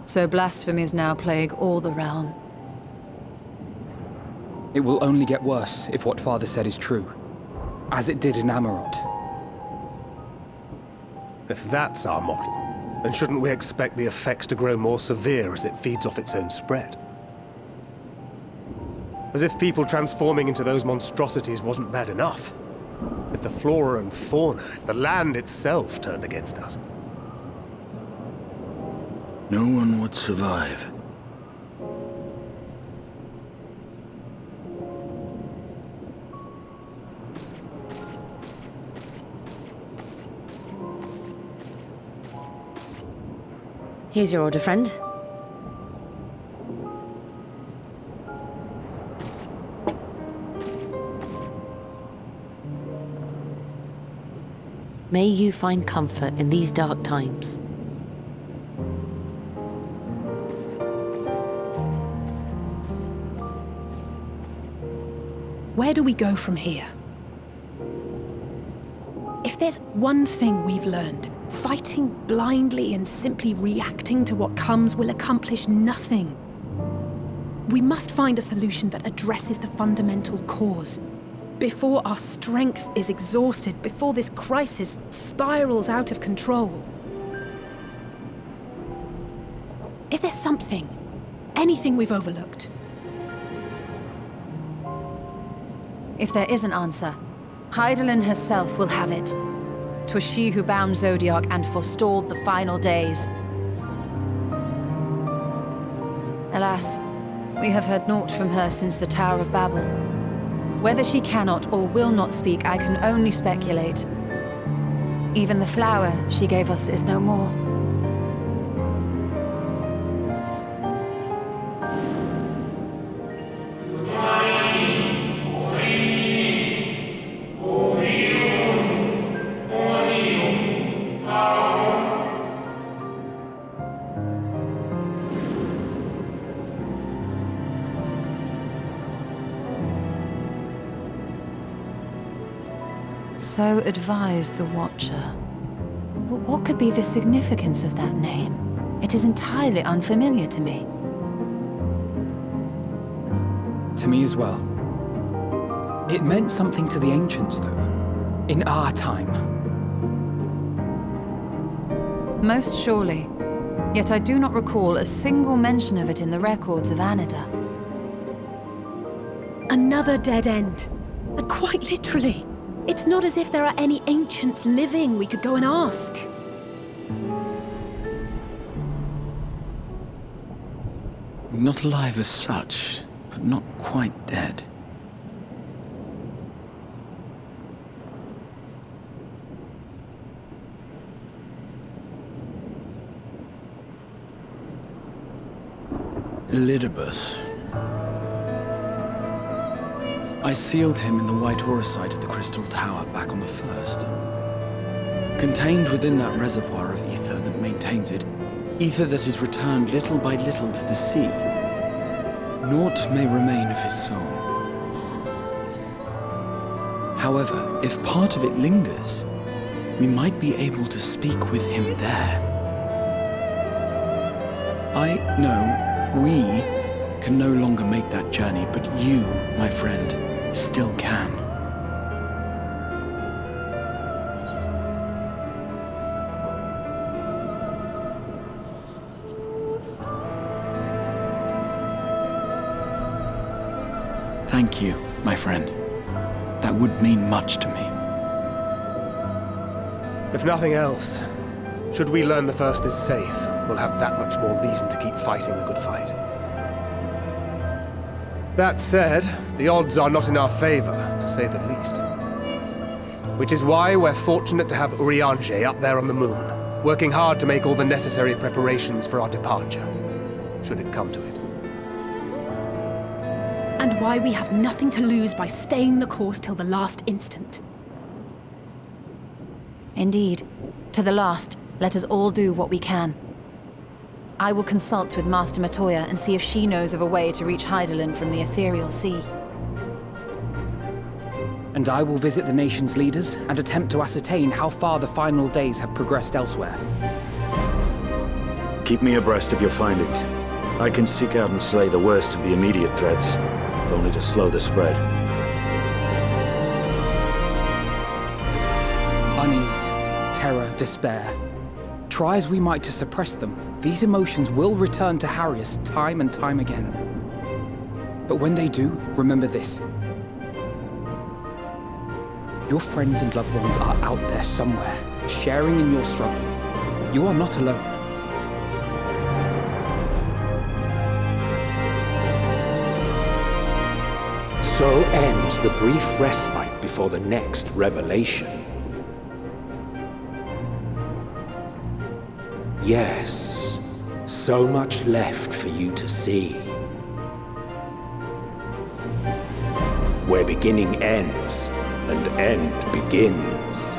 So blasphemies now plague all the realm. It will only get worse if what Father said is true, as it did in Amarot. If that's our model, then shouldn't we expect the effects to grow more severe as it feeds off its own spread? As if people transforming into those monstrosities wasn't bad enough. If the flora and fauna, if the land itself turned against us. No one would survive. Here's your order, friend. May you find comfort in these dark times. Where do we go from here? If there's one thing we've learned, fighting blindly and simply reacting to what comes will accomplish nothing. We must find a solution that addresses the fundamental cause. Before our strength is exhausted, before this crisis spirals out of control. Is there something, anything we've overlooked? If there is an answer, Hydaelyn herself will have it. 'Twas she who bound Zodiac and forestalled the final days. Alas, we have heard naught from her since the Tower of Babel. Whether she cannot or will not speak, I can only speculate. Even the flower she gave us is no more. So advised the Watcher. But what could be the significance of that name? It is entirely unfamiliar to me. To me as well. It meant something to the ancients, though. In our time. Most surely. Yet I do not recall a single mention of it in the records of Anida. Another dead end. And quite literally. It's not as if there are any ancients living we could go and ask. Not alive as such, but not quite dead. Elidibus. I sealed him in the white auracite of the Crystal Tower back on the first. Contained within that reservoir of ether that maintains it, ether that is returned little by little to the sea, naught may remain of his soul. However, if part of it lingers, we might be able to speak with him there. I know we can no longer make that journey, but you, my friend, still can. Thank you, my friend. That would mean much to me. If nothing else, should we learn the first is safe, we'll have that much more reason to keep fighting the good fight. That said, the odds are not in our favor, to say the least. Which is why we're fortunate to have Urianger up there on the moon, working hard to make all the necessary preparations for our departure, should it come to it. And why we have nothing to lose by staying the course till the last instant. Indeed. To the last, let us all do what we can. I will consult with Master Matoya and see if she knows of a way to reach Hydaelyn from the ethereal sea. And I will visit the nation's leaders and attempt to ascertain how far the final days have progressed elsewhere. Keep me abreast of your findings. I can seek out and slay the worst of the immediate threats, if only to slow the spread. Unease, terror, despair. Try as we might to suppress them, these emotions will return to harry us time and time again. But when they do, remember this. Your friends and loved ones are out there somewhere, sharing in your struggle. You are not alone. So ends the brief respite before the next revelation. Yes, so much left for you to see. Where beginning ends and end begins.